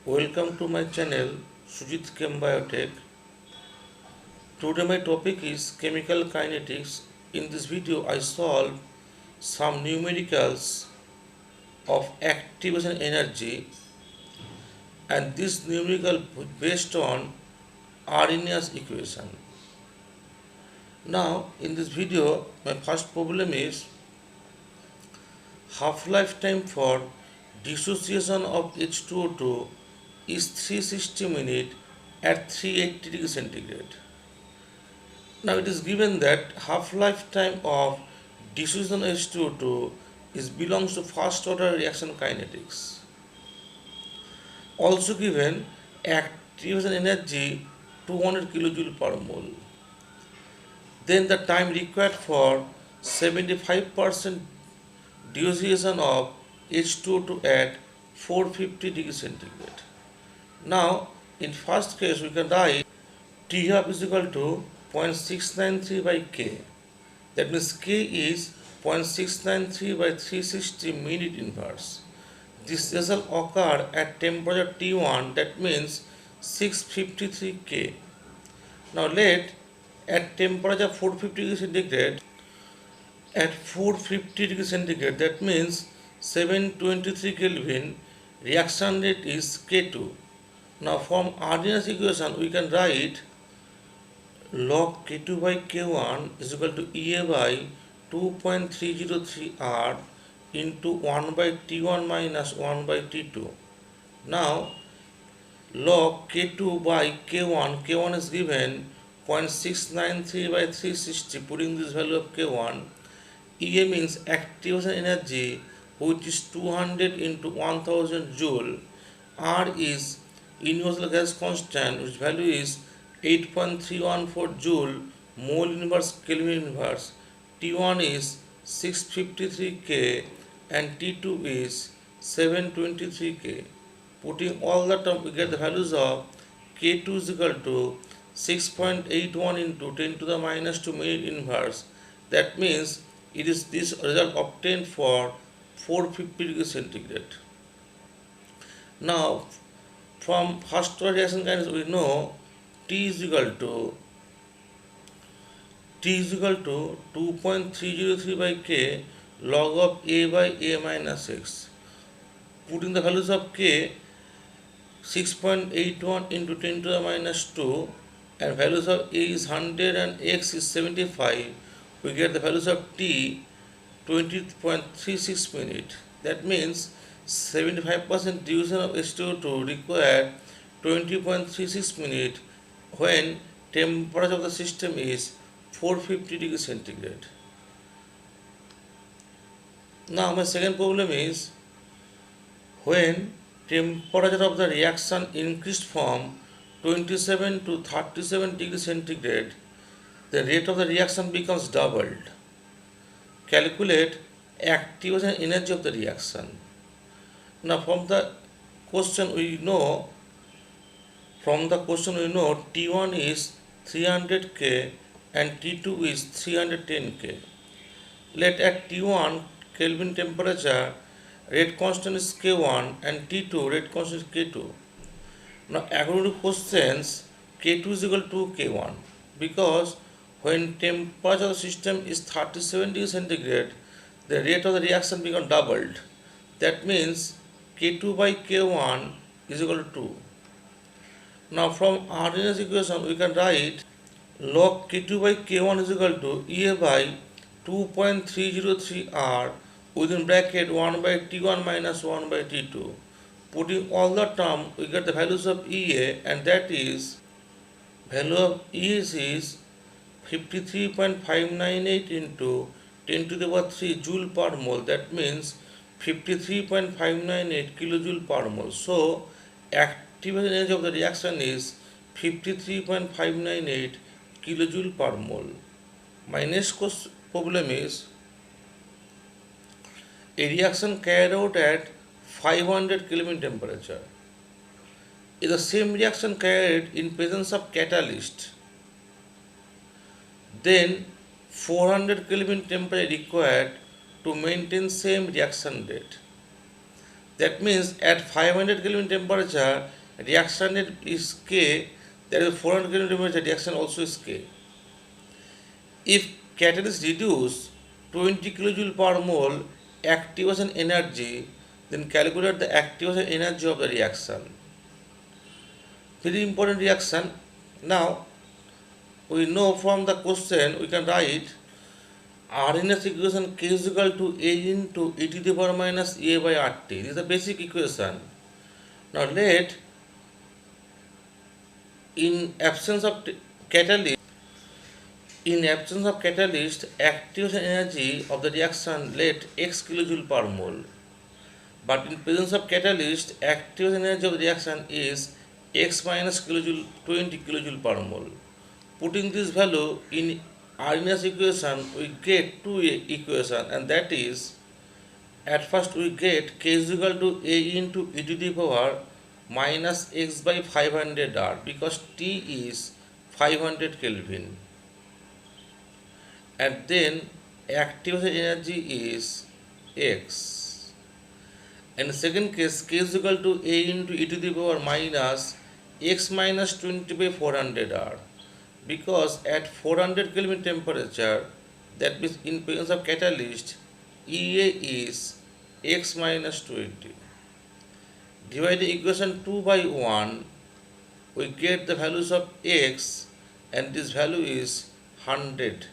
Welcome to my channel Sujit Chem Biotech. Today my topic is chemical kinetics. In this video I solve some numericals of activation energy, and this numerical based on Arrhenius equation. Now in this video my first problem is half-life time for dissociation of H2O2 is 360 minutes at 380 degrees centigrade. Now it is given that half-life time of dissociation of H2O2 is belongs to first order reaction kinetics. Also given activation energy 200 kilojoule per mole. Then the time required for 75% dissociation of H2O2 at 450 degrees centigrade. Now, in first case, we can write T half is equal to 0.693 by K. That means K is 0.693 by 360 minute inverse. This result occur at temperature T1, that means 653 K. Now let at temperature 450 degrees centigrade, at 450 degrees centigrade, that means 723 Kelvin, reaction rate is K2. Now from Arrhenius equation we can write log K2 by K1 is equal to EA by 2.303 R into 1 by T1 minus 1 by T2. Now log K2 by K1 is given 0.693 by 360, putting this value of K1. EA means activation energy, which is 200 into 1000 joule. R is universal gas constant, which value is 8.314 joule mole inverse Kelvin inverse. T1 is 653 K and T2 is 723 K. Putting all the terms, we get the values of K2 is equal to 6.81 into 10 to the minus 2 minute inverse. That means it is this result obtained for 450 degrees centigrade. Now from first order reaction kinetics we know T is equal to 2.303 by K log of A by A minus X. Putting the values of K 6.81 into 10 to the minus 2 and values of A is 100 and X is 75, we get the values of T 20.36 minutes. That means 75% division of H2O2 required 20.36 minutes when temperature of the system is 450 degrees centigrade. Now my second problem is when temperature of the reaction increased from 27 to 37 degrees centigrade, the rate of the reaction becomes doubled. Calculate activation energy of the reaction. Now from the question we know T1 is 300 K and T2 is 310 K. Let at T1 Kelvin temperature rate constant is K1 and T2 rate constant is K2. Now according to questions K2 is equal to K1 because when temperature of the system is 37 degrees centigrade, the rate of the reaction becomes doubled. That means K2 by K1 is equal to 2. Now from Arrhenius equation we can write log K2 by K1 is equal to EA by 2.303 R within bracket 1 by T1 minus 1 by T2. Putting all the terms we get the values of EA, and that is value of EA is 53.598 into 10 to the power 3 joule per mole. That means 53.598 kilojoule per mole. So activation energy of the reaction is 53.598 kilojoule per mole. My next problem is a reaction carried out at 500 Kelvin temperature. Is the same reaction carried in presence of catalyst, then 400 Kelvin temperature required to maintain same reaction rate. That means at 500 Kelvin temperature, reaction rate is K, that is 400 Kelvin temperature, reaction also is K. If catalyst reduce 20 kilojoule per mole activation energy, then calculate the activation energy of the reaction. Very important reaction. Now, we know from the question we can write Arrhenius equation K is equal to A into e to the power minus A by RT. This is the basic equation. Now let, in absence of catalyst, activation energy of the reaction let x kilojoule per mole. But in presence of catalyst, activation energy of the reaction is x minus kilojoule 20 kilojoule per mole. Putting this value in Arrhenius equation, we get two equation, and that is, at first we get K is equal to A into e to the power minus x by 500 R, because T is 500 Kelvin, and then activation energy is x. And second case, K is equal to A into e to the power minus x minus 20 by 400 R, because at 400 Kelvin temperature, that means in presence of catalyst, EA is x minus 20. Dividing equation 2 by 1, we get the values of x, and this value is 100.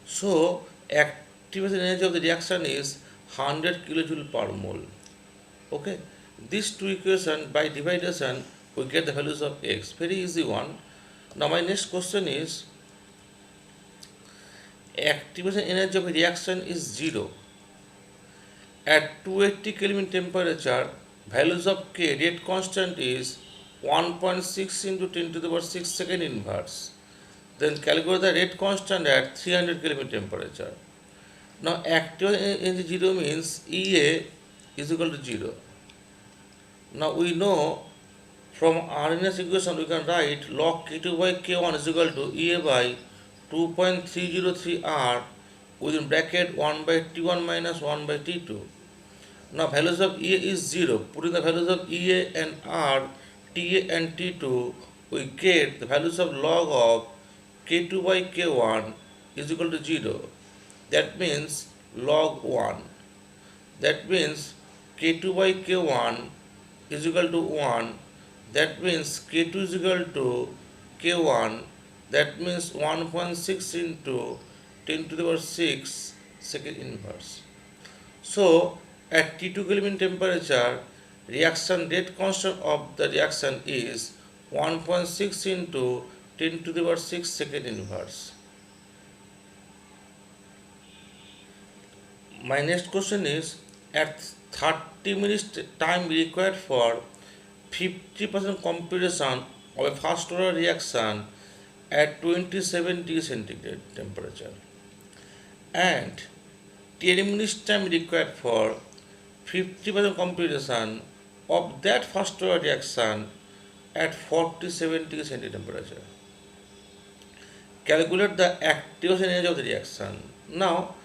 So, activation energy of the reaction is 100 kilojoule per mole. Okay, these two equations by division we get the values of x. Very easy one. Now my next question is, activation energy of a reaction is 0. At 280 Kelvin temperature, values of K, rate constant, is 1.6 into 10 to the power 6 second inverse. Then calculate the rate constant at 300 Kelvin temperature. Now activation energy 0 means EA is equal to 0. Now we know from Arrhenius equation we can write log K2 by K1 is equal to EA by 2.303 R within bracket 1 by T1 minus 1 by T2. Now values of EA is 0. Putting the values of EA and R, TA and T2, we get the values of log of K2 by K1 is equal to 0. That means log 1. That means K2 by K1 is equal to 1. That means K2 is equal to K1. That means 1.6 into 10 to the power 6 second inverse. So at T2 Kelvin temperature, reaction rate constant of the reaction is 1.6 into 10 to the power 6 second inverse. My next question is, at 30 minutes time required for 50% compression of a first order reaction at 27 degree centigrade temperature, and 10 minutes time required for 50% compression of that first order reaction at 47 degree centigrade temperature. Calculate the activation energy of the reaction. Now,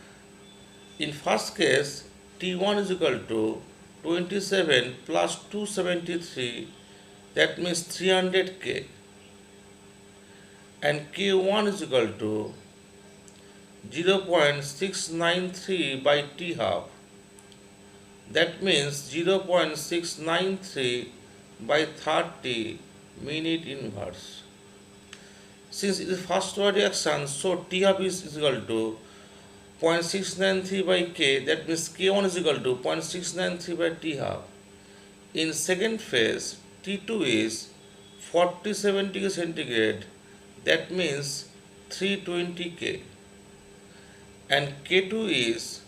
in first case, T1 is equal to 27 plus 273, that means 300 K, and K1 is equal to 0.693 by T half, that means 0.693 by 30 minute inverse. Since it is first order reaction, so T half is equal to 0.693 by K, that means K1 is equal to 0.693 by T half. In second phase, T2 is 47 degree centigrade, that means 320 K, and K2 is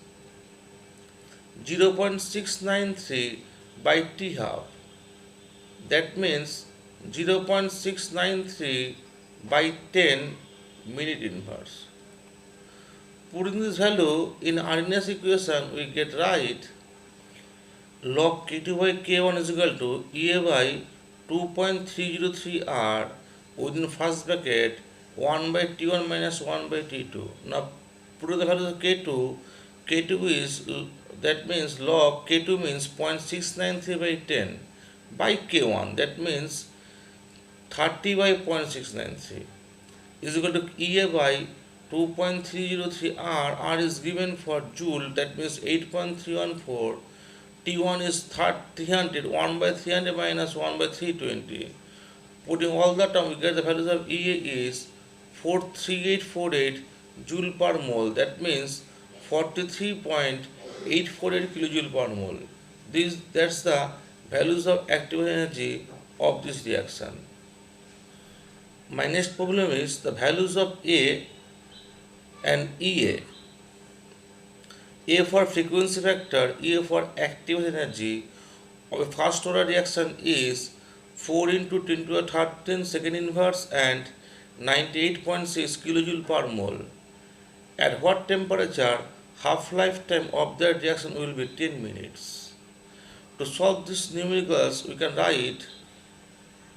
0.693 by T half, that means 0.693 by 10 minute inverse. Putting this value in Arrhenius equation, we get right log K2 by K1 is equal to EA by 2.303 R within first bracket 1 by T1 minus 1 by T2. Now put the value of K2. K2 is that means log K2 means 0.693 by 10 by K1, that means 30 by 0.693 is equal to EA by 2.303 R is given for joule, that means 8.314. T1 is 300, 1 by 300 minus 1 by 320. Putting all the term, we get the values of EA is 43848 joule per mole, that means 43.848 kilojoule per mole. That's the values of active energy of this reaction. My next problem is the values of A and EA. A for frequency factor, EA for active energy of a first order reaction is 4 into 10 to the 13 second inverse and 98.6 kilojoule per mole. At what temperature half-life time of that reaction will be 10 minutes. To solve these numericals, we can write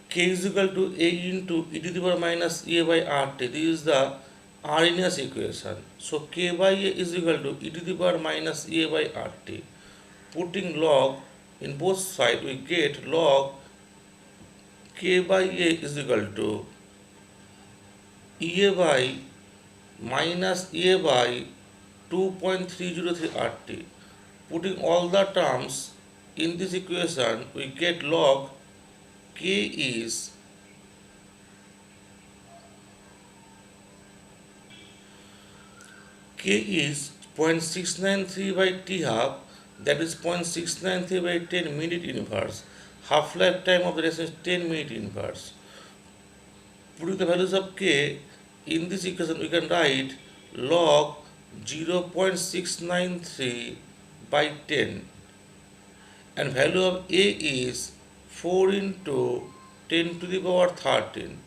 K is equal to A into e to the power minus A by RT. This is the Arrhenius equation. So K by A is equal to e to the power minus A by RT. Putting log in both sides, we get log K by A is equal to EA by minus A by 2.303 RT. Putting all the terms in this equation, we get log K is K is 0.693 by T half, that is 0.693 by 10 minute inverse. Half-life time of the reaction is 10 minute inverse. Putting the values of K in this equation, we can write log 0.693 by 10 and value of A is 4 into 10 to the power 13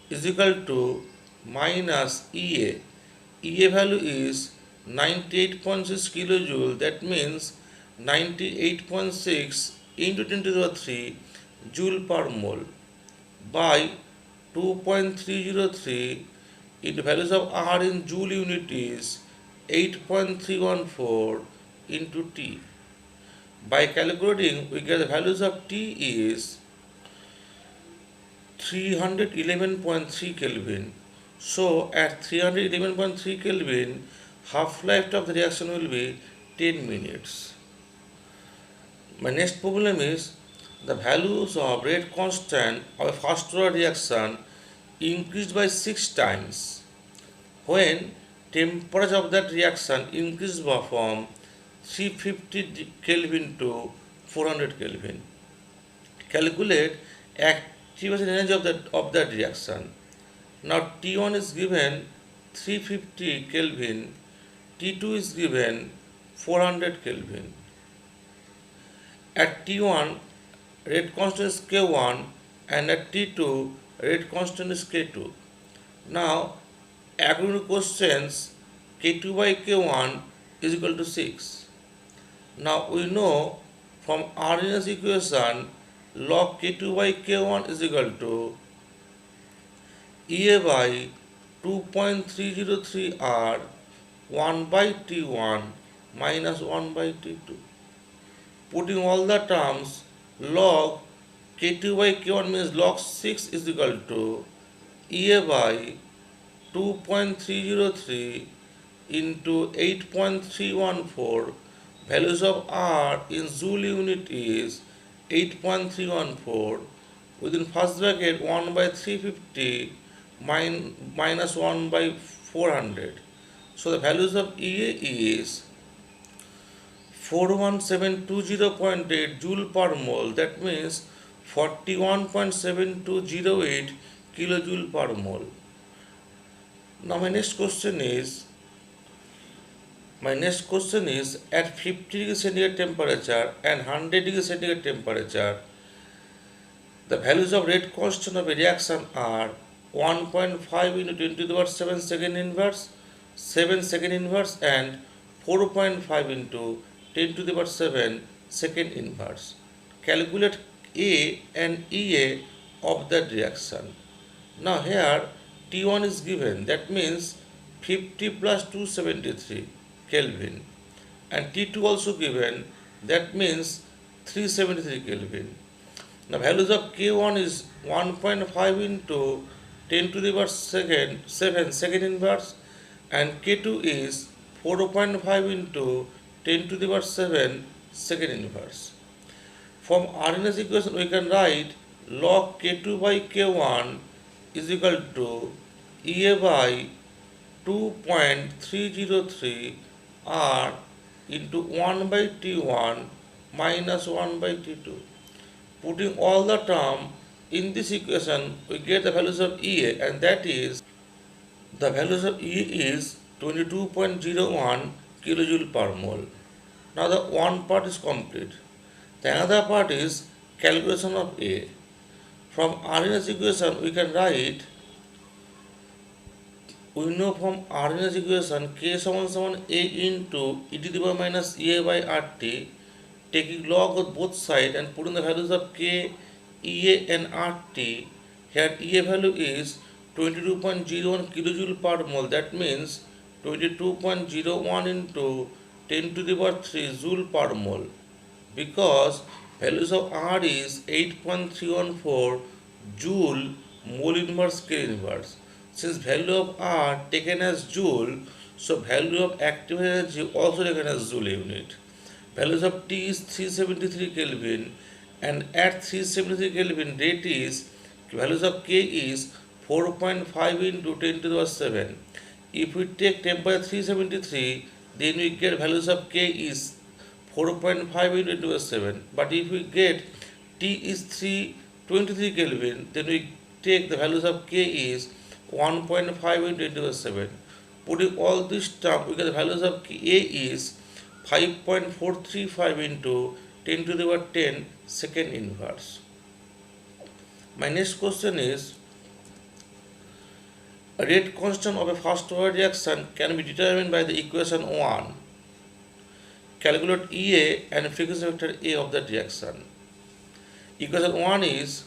is equal to minus EA. EA value is 98.6 kilojoule, that means 98.6 into 10 to the power 3 joule per mole by 2.303 into values of R in joule unit is 8.314 into T. By calculating, we get the values of T is 311.3 Kelvin. So at 311.3 Kelvin, half-life of the reaction will be 10 minutes. My next problem is the values of rate constant of a first order reaction increased by 6 times when temperature of that reaction increased from 350 Kelvin to 400 Kelvin. Calculate activation energy of that reaction. Now T1 is given 350 Kelvin, T2 is given 400 Kelvin. At T1 rate constant is K1 and at T2 rate constant is K2. Now according to questions, K2 by K1 is equal to 6. Now we know from Arrhenius equation log K2 by K1 is equal to EA by 2.303 R 1 by T1 minus 1 by T2. Putting all the terms, log K2 by K1 means log 6 is equal to EA by 2.303 into 8.314. Values of R in joule unit is 8.314. Within first bracket 1 by 350 minus 1 by 400. So the values of EA is 41720.8 joule per mole, that means 41.7208 kilojoule per mole. Now my next question is at 50 degree centigrade temperature and 100 degree centigrade temperature, the values of rate constant of a reaction are 1.5 into 10 to the power 7 second inverse, 7 second inverse and 4.5 into 10 to the power 7 second inverse. Calculate A and EA of that reaction. Now here T1 is given, that means 50 plus 273 Kelvin. and T2 also given, that means 373 Kelvin. The values of K1 is 1.5 into 10 to the power 7 second inverse, and K2 is 4.5 into 10 to the power 7 second inverse. From Arrhenius equation we can write log K2 by K1 is equal to EA by 2.303 R into 1 by T1 minus 1 by T2. Putting all the term in this equation, we get the values of EA, and that is the values of EA is 22.01 kilojoule per mole. Now the one part is complete. The another part is calculation of A. From Arrhenius equation we can write, we know from Arrhenius equation K = A into e to the power minus EA by RT, taking log of both sides and putting the values of K, EA and RT. Here EA value is 22.01 kilojoule per mole, that means 22.01 into 10 to the power 3 joule per mole, because values of R is 8.314 joule mole inverse K inverse. Since value of R taken as joule, so value of active energy also taken as joule unit. Values of T is 373 Kelvin, and at 373 Kelvin rate is, values of K is 4.5 into 10 to the power 7. If we take temperature 373, then we get values of K is 4.5 into 10 to the power 7. But if we get T is 323 Kelvin, then we take the values of K is 1.5 into 10 to the power 7. Putting all this term, we get the values of A is 5.435 into 10 to the power 10 second inverse. My next question is, a rate constant of a first order reaction can be determined by the equation 1. Calculate EA and frequency vector A of the reaction. Equation 1 is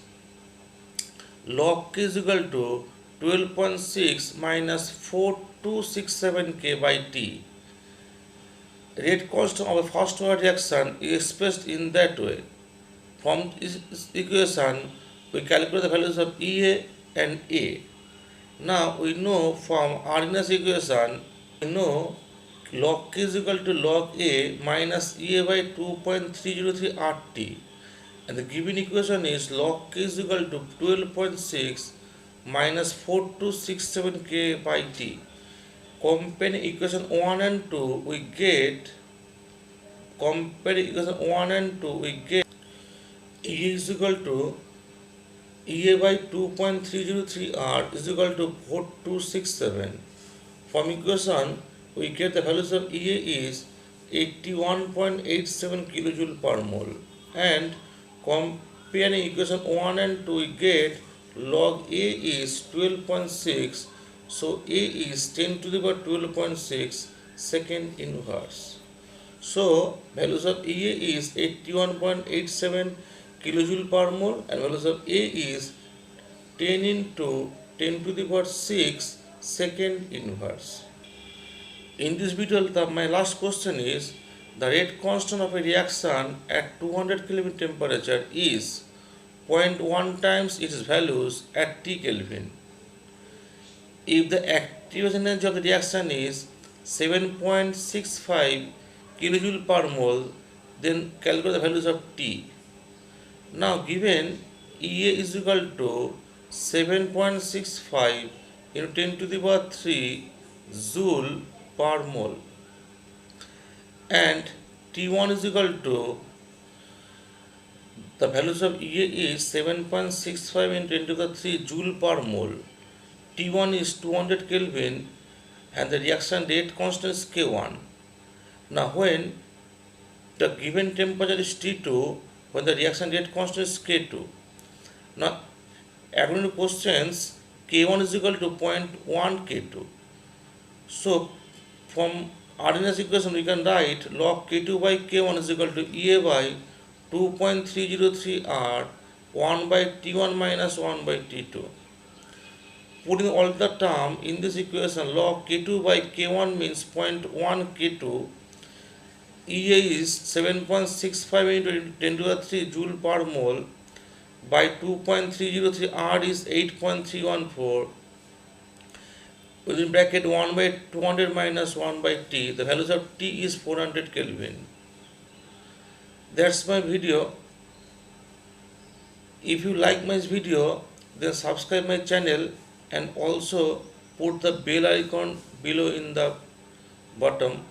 log K is equal to 12.6 minus 4267K by T. Rate constant of a first order reaction is expressed in that way. From this equation, we calculate the values of EA and A. Now we know from Arrhenius equation, we know log K is equal to log A minus EA by 2.303 RT, and the given equation is log K is equal to 12.6 minus 4267K by T. Comparing equation 1 and 2, we get E is equal to EA by 2.303 R is equal to 4267. From equation, we get the values of EA is 81.87 kilojoule per mole, and comparing equation 1 and 2, we get log A is 12.6, so A is 10 to the power 12.6 second inverse. So values of EA is 81.87 kilojoule per mole, and values of A is 10 into 10 to the power 6 second inverse. In this video, my last question is, the rate constant of a reaction at 200 Kelvin temperature is 0.1 times its values at T Kelvin. If the activation energy of the reaction is 7.65 kilojoule per mole, then calculate the values of T. Now given EA is equal to 7.65 into 10 to the power 3 joule per mole, and T1 is equal to, the values of EA is 7.65 into 10 to the 3 joule per mole. T1 is 200 Kelvin, and the reaction rate constant is K1. Now when the given temperature is T2, when the reaction rate constant is K2. Now according to questions, K1 is equal to 0.1 K2. So from Arrhenius equation we can write log K2 by K1 is equal to EA by 2.303 R 1 by T1 minus 1 by T2. Putting all the term in this equation, log K2 by K1 means 0.1 K2, EA is 7.65 into 10 to the 3 joule per mole by 2.303. R is 8.314 within bracket 1 by 200 minus 1 by T. The values of T is 400 Kelvin. That's my video. If you like my video, then subscribe my channel and also put the bell icon below in the bottom.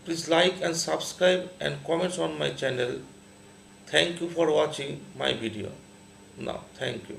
Please like and subscribe and comments on my channel. Thank you for watching my video. Now, thank you.